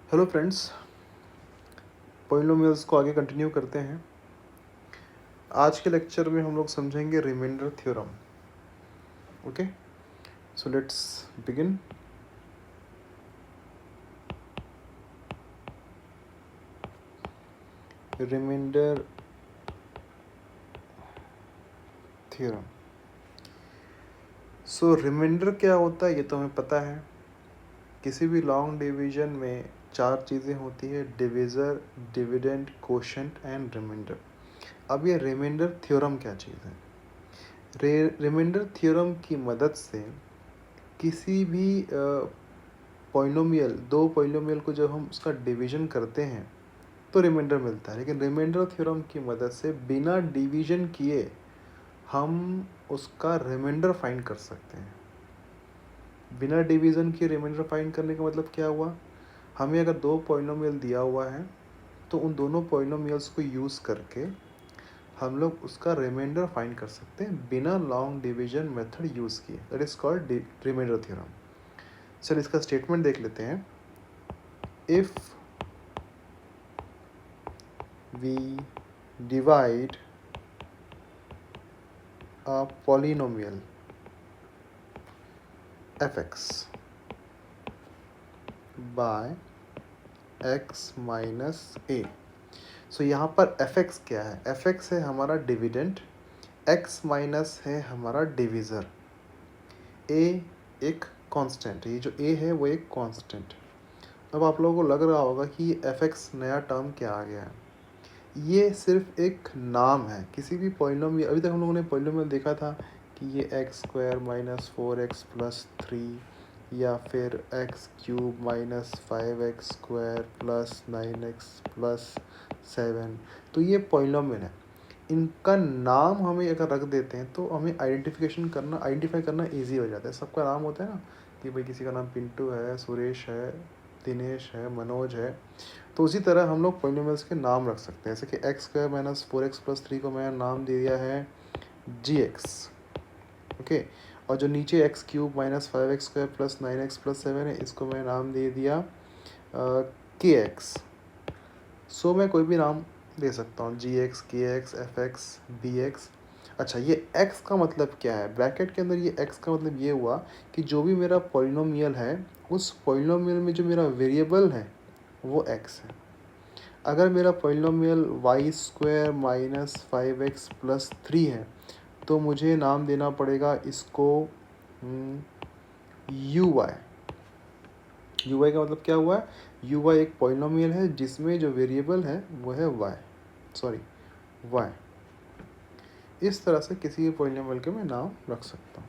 Hello friends, polynomials को आगे continue करते हैं। आज के लेक्चर में हम लोग समझेंगे remainder theorem. Okay, so let's begin. Remainder theorem. So remainder क्या होता है ये तो हमें पता है। किसी भी लॉन्ग डिवीजन में चार चीज़ें होती है: divisor, dividend, quotient and remainder. अब ये रिमाइंडर थ्योरम क्या चीज़ है? रिमाइंडर थ्योरम की मदद से किसी भी पॉलिनोमियल, दो पॉलिनोमियल को जब हम उसका डिवीजन करते हैं तो रिमाइंडर मिलता है। लेकिन रिमाइंडर थ्योरम की मदद से बिना डिवीजन किए हम उसका रिमाइंडर फाइंड कर सकते हैं। बिना डिवीजन किए रिमाइंडर फाइंड करने का मतलब क्या हुआ? हमें अगर दो पॉलिनोमियल दिया हुआ है तो उन दोनों पॉलिनोमियल्स को यूज़ करके हम लोग उसका रिमाइंडर फाइंड कर सकते हैं बिना लॉन्ग डिवीजन मेथड यूज़ किए। That is called remainder theorem. चल इसका स्टेटमेंट देख लेते हैं। If we divide a polynomial fx by x minus A. So यहाँ पर fx क्या है? fx है हमारा डिविडेंड, x माइनस है हमारा डिविज़र, a एक कांस्टेंट है। ये जो a है वो एक कांस्टेंट। अब आप लोगों को लग रहा होगा कि fx नया टर्म क्या आ गया है। ये सिर्फ एक नाम है किसी भी पॉलिनोमियल। अभी तक हम लोगों ने पॉलिनोमियल देखा था कि ये x square minus 4x plus 3 या फिर x cube minus 5x square plus 9x plus 7। तो ये पॉलिनोमियल है। इनका नाम हमें अगर रख देते हैं तो हमें आइडेंटिफाई करना ईजी हो जाता है। सबका नाम होता है ना कि भाई किसी का नाम पिंटू है, सुरेश है, दिनेश है, मनोज है। तो उसी तरह हम लोग पॉलिनोमियल्स के नाम रख सकते हैं। जैसे कि x square minus 4x plus 3 को मैंने नाम दे दिया है gx। ओके, और जो नीचे x cube minus 5x square plus 9x plus 7 है, इसको मैं नाम दे दिया kx। सो मैं कोई भी नाम दे सकता हूँ: gx, kx, fx, bx। अच्छा, ये x का मतलब क्या है? ब्रैकेट के अंदर ये x का मतलब ये हुआ कि जो भी मेरा पॉलिनोमियल है उस पॉलिनोमियल में जो मेरा वेरिएबल है वो x है। अगर मेरा polynomial y square minus 5x plus 3 है तो मुझे नाम देना पड़ेगा इसको यू वाई। यू वाई का मतलब क्या हुआ? यू वाई एक पॉलिनोमियल है जिसमें जो वेरिएबल है वो है वाई। इस तरह से किसी भी पॉलिनोमियल के मैं नाम रख सकता हूँ।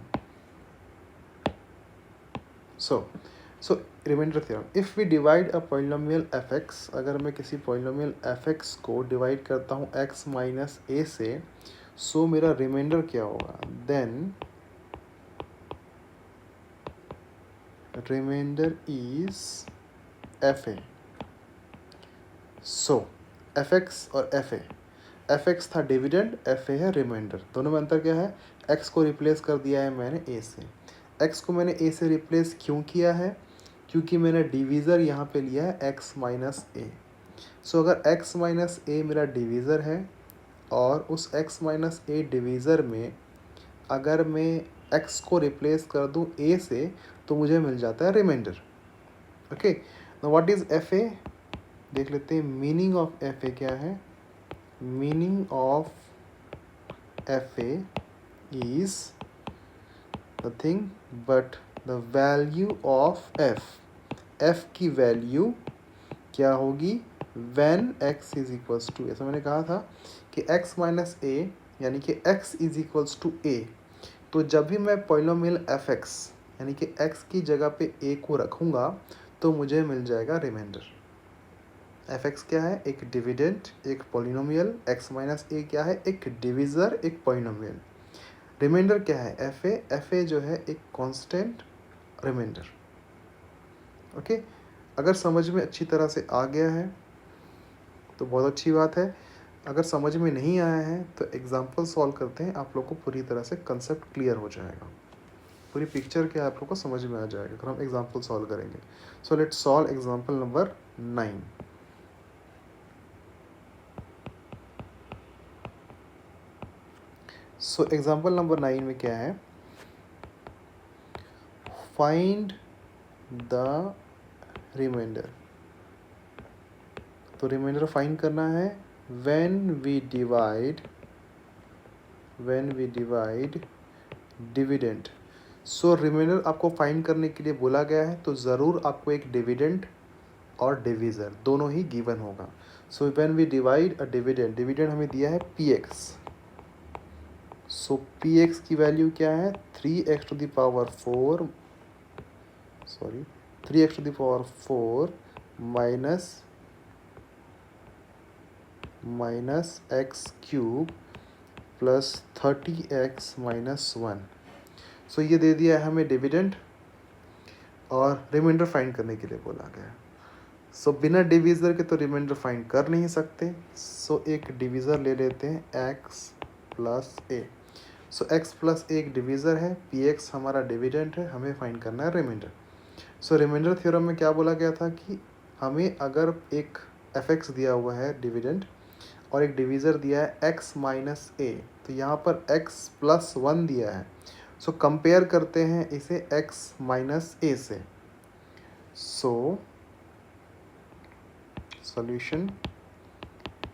So remainder theorem. If we divide a polynomial fx, अगर मैं किसी पॉलिनोमियल fx को डिवाइड करता हूँ x माइनस ए से, सो मेरा रिमाइंडर क्या होगा? Then remainder is fa। So fx और fx था डिविडेंड, fa है रिमाइंडर। दोनों में अंतर क्या है? x को रिप्लेस कर दिया है मैंने a से। x को मैंने a से रिप्लेस क्यों किया है? क्योंकि मैंने डिवीज़र यहाँ पे लिया है x माइनस ए। सो अगर x माइनस ए मेरा डिवीज़र है और उस x माइनस ए डिवीज़र में अगर मैं x को रिप्लेस कर दूँ a से तो मुझे मिल जाता है remainder. Okay, now what is fa? देख लेते हैं मीनिंग ऑफ fa क्या है। Meaning of fa is nothing but the value of f की वैल्यू क्या होगी? When x is equals to, ऐसा मैंने कहा था कि x माइनस ए यानी कि x is equals to a। तो जब भी मैं पॉलिनोमियल fx यानी कि x की जगह पे a को रखूँगा तो मुझे मिल जाएगा रिमाइंडर। fx क्या है? एक डिविडेंड, एक पॉलिनोमियल। x माइनस ए क्या है? एक डिविज़र, एक पॉलिनोमियल। रिमाइंडर क्या है? fa जो है एक कांस्टेंट रिमाइंडर। ओके, अगर समझ में अच्छी तरह से आ गया है तो बहुत अच्छी बात है। अगर समझ में नहीं आया है तो एग्जाम्पल सॉल्व करते हैं, आप लोग को पूरी तरह से कंसेप्ट क्लियर हो जाएगा। पूरी पिक्चर क्या आप लोग को समझ में आ जाएगा अगर हम एग्जाम्पल सॉल्व करेंगे। So let's solve example number 9। So example number 9 में क्या है, फाइंड द रिमाइंडर। तो रिमाइंडर फाइंड करना है when we divide dividend. So remainder आपको फाइंड करने के लिए बोला गया है, तो ज़रूर आपको एक डिविडेंड और डिविज़र दोनों ही गिवन होगा। So when we divide a dividend, dividend हमें दिया है px। सो px की वैल्यू क्या है, 3x to the power 4 minus x cube plus 30x minus 1। So ये दे दिया है हमें डिविडेंड और रिमाइंडर फाइंड करने के लिए बोला गया है। सो बिना डिविज़र के तो रिमाइंडर फाइंड कर नहीं सकते। सो एक डिविज़र ले लेते हैं x प्लस ए। सो x प्लस ए एक डिविज़र है, px हमारा डिविडेंड है, हमें फाइंड करना है रिमाइंडर। सो रिमाइंडर थ्योरम में क्या बोला गया था कि हमें अगर एक fx दिया हुआ है डिविडेंड और एक डिविज़र दिया है x माइनस ए, तो यहाँ पर x प्लस 1 दिया है। सो कंपेयर करते हैं इसे x माइनस ए से। So solution,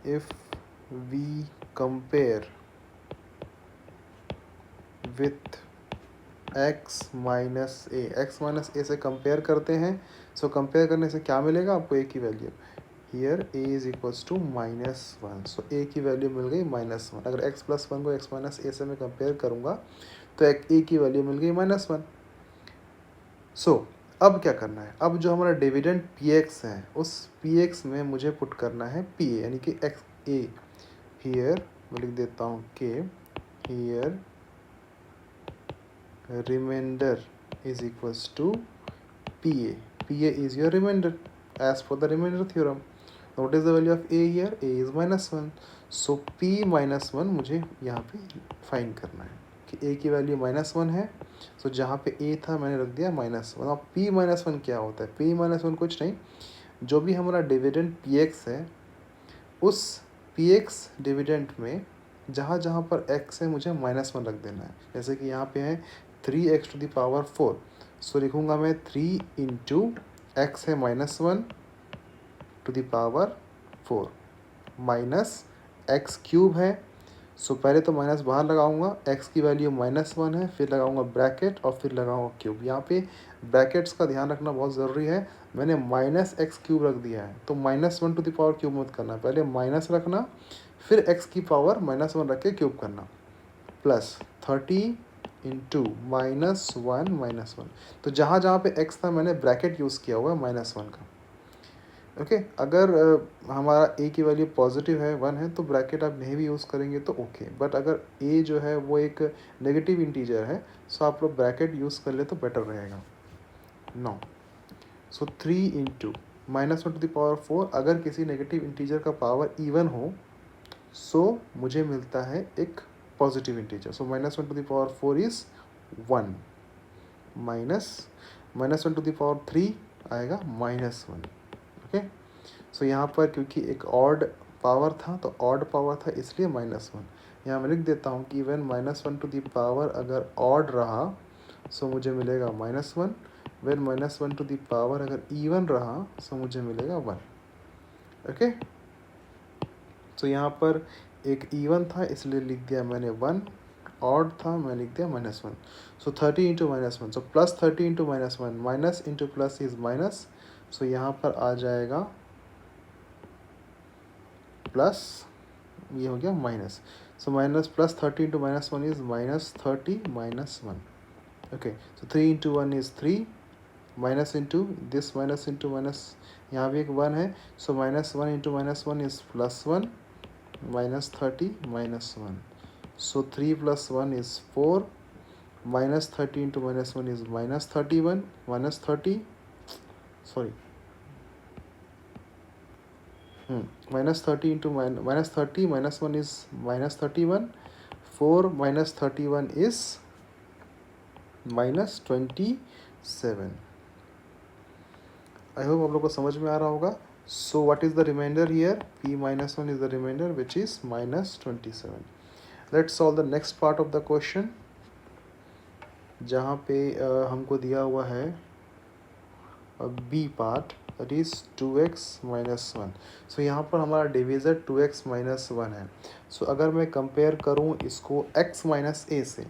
if we compare with x minus A से कंपेयर करते हैं, सो कंपेयर करने से क्या मिलेगा आपको, ए की value here a is equals to -1। So a की वैल्यू मिल गई -1। अगर x प्लस 1 को x माइनस ए से मैं कंपेयर करूँगा तो ए की वैल्यू मिल गई -1। सो अब क्या करना है, अब जो हमारा डिविडेंड px है उस px में मुझे पुट करना है pa, यानी कि x a। हियर मैं लिख देता हूँ कि here remainder is equals to pa। pa is your remainder as per the remainder theorem. What is the value of a here? a is -1. so p -1 मुझे यहाँ पे फाइंड करना है कि a की वैल्यू -1 है। सो जहाँ पे a था मैंने रख दिया -1। अब p -1 क्या होता है, p -1 कुछ नहीं, जो भी हमारा डिविडेंड px है उस px डिविडेंड में जहाँ जहाँ पर x है मुझे -1 रख देना है। जैसे कि यहाँ पे है 3x टू द पावर 4। सो लिखूँगा मैं 3 इंटू एक्स है -1 to the power 4 minus x cube है। सो पहले तो माइनस बाहर लगाऊंगा, x की वैल्यू -1 है, फिर लगाऊंगा ब्रैकेट और फिर लगाऊंगा क्यूब। यहाँ पे ब्रैकेट्स का ध्यान रखना बहुत ज़रूरी है। मैंने -x क्यूब रख दिया है, तो -1 टू द पावर क्यूब मत करना, पहले माइनस रखना फिर x की पावर -1 रख के क्यूब करना, प्लस 30 इंटू -1। तो जहाँ जहाँ पे x था मैंने ब्रैकेट यूज़ किया हुआ है -1 का। ओके अगर हमारा a की वैल्यू पॉजिटिव है 1 है तो ब्रैकेट आप नहीं भी यूज़ करेंगे तो ओके, बट अगर a जो है वो एक नेगेटिव इंटीजर है सो आप लोग ब्रैकेट यूज़ कर ले तो बेटर रहेगा। No so 3 into -1 to the power 4, अगर किसी नेगेटिव इंटीजर का पावर इवन हो सो मुझे मिलता है एक positive integer. So -1 to the power 4 is 1 -1 to the power 3 आएगा -1। ओके सो यहाँ पर क्योंकि एक ऑड पावर था तो ऑड पावर था इसलिए -1। यहाँ मैं लिख देता हूँ कि इवन -1 टू द पावर अगर ऑड रहा सो मुझे मिलेगा -1। वेन -1 टू द पावर अगर इवन रहा सो मुझे मिलेगा 1। ओके सो यहाँ पर एक इवन था इसलिए लिख दिया मैंने 1, ऑड था मैं लिख दिया -1। So 30 into -1, so plus 30 into -1, minus into plus is minus. So यहाँ पर आ जाएगा प्लस, ये हो गया minus. So minus plus 30 into -1 is -30 -1। Okay so 3 into 1 is 3, minus into this minus into minus, यहाँ भी एक 1 है। So -1 into -1 is +1 -30 -1। So 3 + 1 is 4, -30 into -1 is -31 -30 sorry -30 into -30 -1 is -31, 4 -31 is -27। I hope आप लोग को समझ में आ रहा होगा। So what is the remainder here? P minus 1 is the remainder, which is minus 27. Let's solve the next part of the question, जहाँ पे हमको दिया हुआ है B part, that is 2x minus 1. सो यहाँ पर हमारा डिविज़र 2x minus 1 है. सो अगर मैं कंपेयर करूँ इसको x minus a से,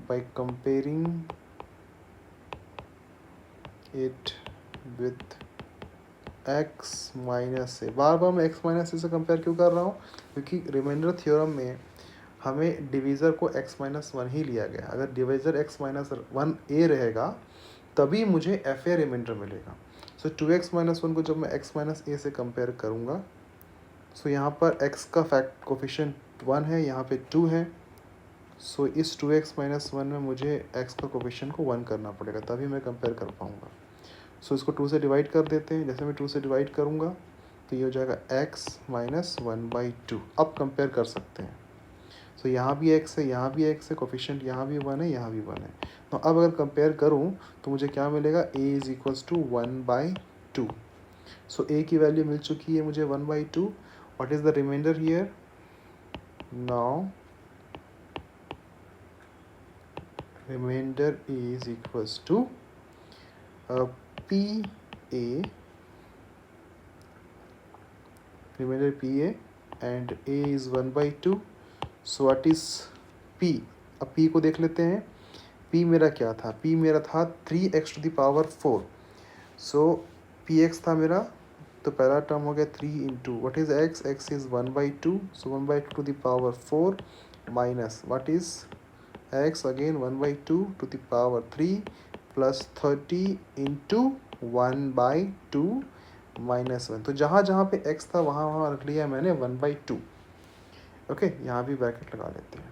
by comparing it with x minus A, बार बार मैं x माइनस ए से कंपेयर क्यों कर रहा हूँ? क्योंकि रिमाइंडर थ्योरम में हमें डिवीज़र को x माइनस वन ही लिया गया. अगर डिवीज़र x माइनस वन ए रहेगा तभी मुझे एफ ए रिमाइंडर मिलेगा. सो 2x माइनस वन को जब मैं x माइनस ए से कंपेयर करूँगा, सो यहाँ पर x का फैक्ट कोफिशिएंट 1 है, यहाँ पे 2 है. सो इस 2x माइनस वन में मुझे x का कोफिशिएंट को 1 करना पड़ेगा, तभी मैं कंपेयर कर पाऊँगा. सो इसको 2 से डिवाइड कर देते हैं. जैसे मैं 2 से डिवाइड करूँगा तो ये हो जाएगा x माइनस 1/2. अब कंपेयर कर सकते हैं. सो यहाँ भी x है, यहाँ भी x है, कोफिशिएंट यहाँ भी 1 है, यहाँ भी 1 है. तो अब अगर कंपेयर करूँ तो मुझे क्या मिलेगा? a is equals to 1/2. So a की वैल्यू मिल चुकी है मुझे 1/2. What is the remainder here? Now remainder is equals to PA, remainder PA, and A is 1/2. So what is P? अब P को देख लेते हैं. P मेरा क्या था? P मेरा था 3x to the power 4. So Px था मेरा, तो पहला टर्म हो गया 3 into what is x? x is 1/2. So 1/2 to the power 4 minus what is x again 1/2 to the power 3 plus 30 into 1/2 minus 1. तो जहाँ जहाँ पे x था वहाँ वहाँ रख लिया मैंने 1/2. ओके, यहाँ भी ब्रैकेट लगा लेते हैं.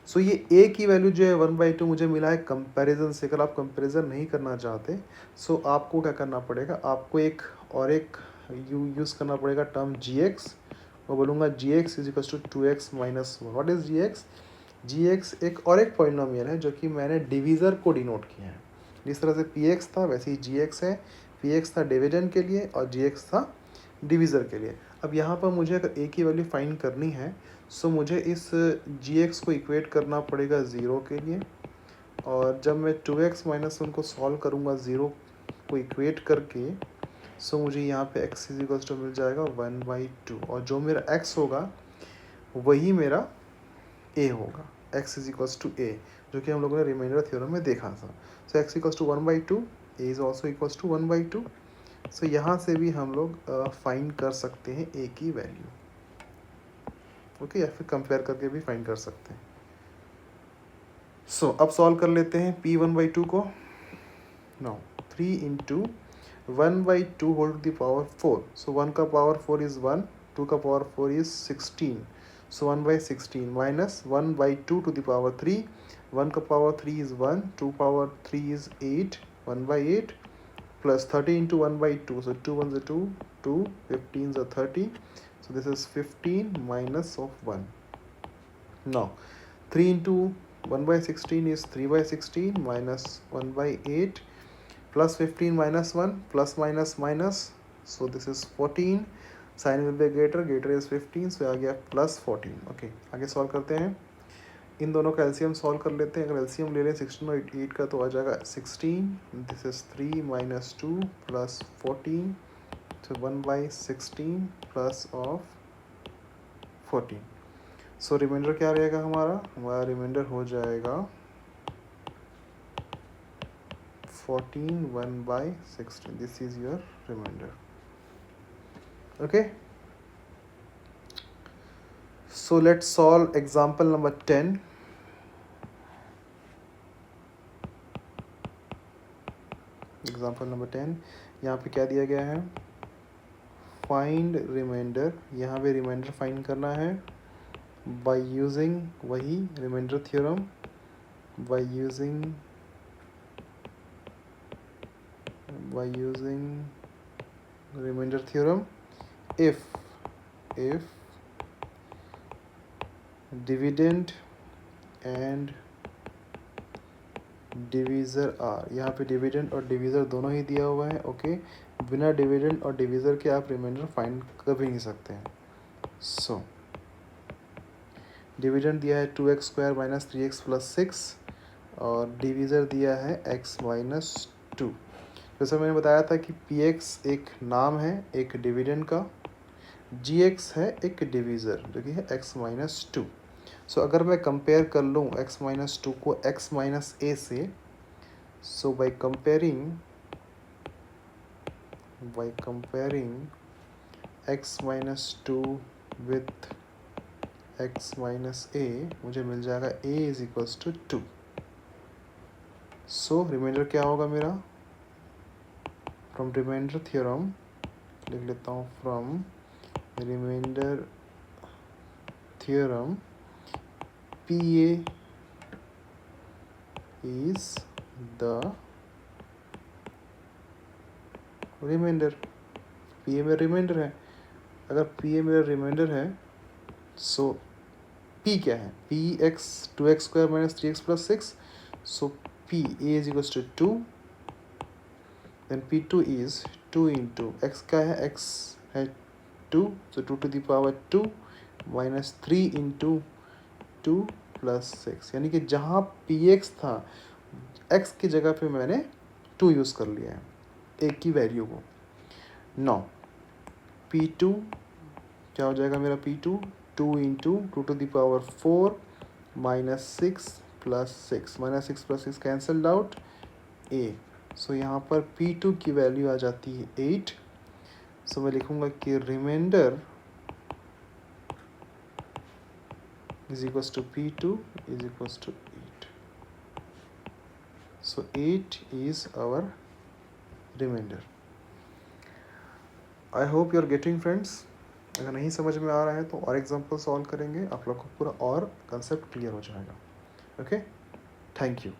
सो ये a की वैल्यू जो है 1/2 मुझे मिला है कंपैरिजन से. अगर आप कंपैरिजन नहीं करना चाहते सो आपको क्या करना पड़ेगा? आपको एक यूज़ करना पड़ेगा टर्म gx. मैं बोलूँगा gx is equal to 2x minus 1. What is gx? gx एक पॉलिनोमियल है जो कि मैंने डिवीज़र को डिनोट किया है. जिस तरह से px था वैसे ही gx है. px था डिविडेंड के लिए और gx था डिवीज़र के लिए. अब यहाँ पर मुझे अगर a की वैल्यू फाइंड करनी है सो मुझे इस gx को इक्वेट करना पड़ेगा 0 के लिए. और जब मैं 2x माइनस 1 को सॉल्व करूँगा 0 को इक्वेट करके, सो मुझे यहाँ पे x इज इक्वल्स टू मिल जाएगा 1/2. और जो मेरा x होगा वही मेरा a होगा. x is equals to a, जो कि हम लोगों ने रिमाइंडर थ्योरम में देखा था. So x equals to 1/2, a is also equals to 1/2. So यहाँ से भी हम लोग फाइंड कर सकते हैं a की वैल्यू. ओके, या फिर कंपेयर करके भी फाइंड कर सकते हैं. सो अब सॉल्व कर लेते हैं p 1/2 को. Now 3 into 1/2 whole to the power 4. So 1 का पावर 4 इज़ 1, 2 का power 4 is 16. So 1/16 minus 1/2 to the power 3. 1 का power 3 is 1, 2 power 3 is 8, 1/8 plus 30 into 1/2. So 2 1s are 2, 2, 15s are 30. So this is 15 minus of 1. Now 3 into 1/16 is 3/16 minus 1/8 plus 15 minus 1 plus minus minus. So this is 14. Sign will be greater, greater is 15. So आ गया plus 14. Okay, आगे solve करते हैं. इन दोनों का LCM solve कर लेते हैं. अगर एलसीएम ले लें 16 और 8 का तो आ जाएगा 16. This is 3 minus 2 plus 14. तो 1/16 प्लस ऑफ 14. सो रिमाइंडर क्या रहेगा हमारा? हमारा रिमाइंडर हो जाएगा 14 1/16. This is your remainder. Okay, so let's solve example number 10. Example number 10, यहाँ पे क्या दिया गया है? Find remainder. यहाँ पे रिमाइंडर फाइंड करना है बाय यूजिंग वही remainder theorem. By using remainder theorem. if dividend and divisor are, यहाँ पे डिविडेंड और डिवीज़र दोनों ही दिया हुआ है। ओके, बिना डिविडेंड और डिवीज़र के आप रिमाइंडर फाइंड कर भी नहीं सकते हैं। सो डिविडेंड दिया है 2x² माइनस 3x प्लस 6 और डिवीज़र दिया है x माइनस 2। जैसा मैंने बताया था कि px एक नाम है एक डिविडेंड का, gx है एक डिवीज़र जो कि है x माइनस 2। सो अगर मैं कंपेयर कर लूँ x माइनस 2 को x माइनस a से, so by comparing x minus 2 with x minus a, मुझे मिल जाएगा a is equals to 2। So remainder क्या होगा मेरा, फ्रॉम रिमाइंडर थ्योरम लिख लेता हूँ, from remainder theorem PA is the remainder. PA में रिमाइंडर है, अगर PA मेरा रिमाइंडर है सो P क्या है, P x 2x² minus 3x plus 6, so P A is equals to 2, then P2 is 2 into x क्या है, x है 2, so 2 to the power 2 minus 3 into 2 plus 6, यानी कि जहाँ px था x की जगह पे मैंने 2 यूज़ कर लिया है एक की वैल्यू को। नौ P2 क्या हो जाएगा मेरा, P2 2 into 2 to the power 4 minus 6 plus 6, minus 6 plus 6 cancelled out a। So यहाँ पर P2 की वैल्यू आ जाती है 8। सो मैं लिखूँगा कि remainder is equals to P2 is equals to 8। So 8 is our remainder. I hope you are getting friends. अगर नहीं समझ में आ रहा है तो और एग्जाम्पल सॉल्व करेंगे, आप लोग को पूरा और कंसेप्ट क्लियर हो जाएगा। Okay, thank you.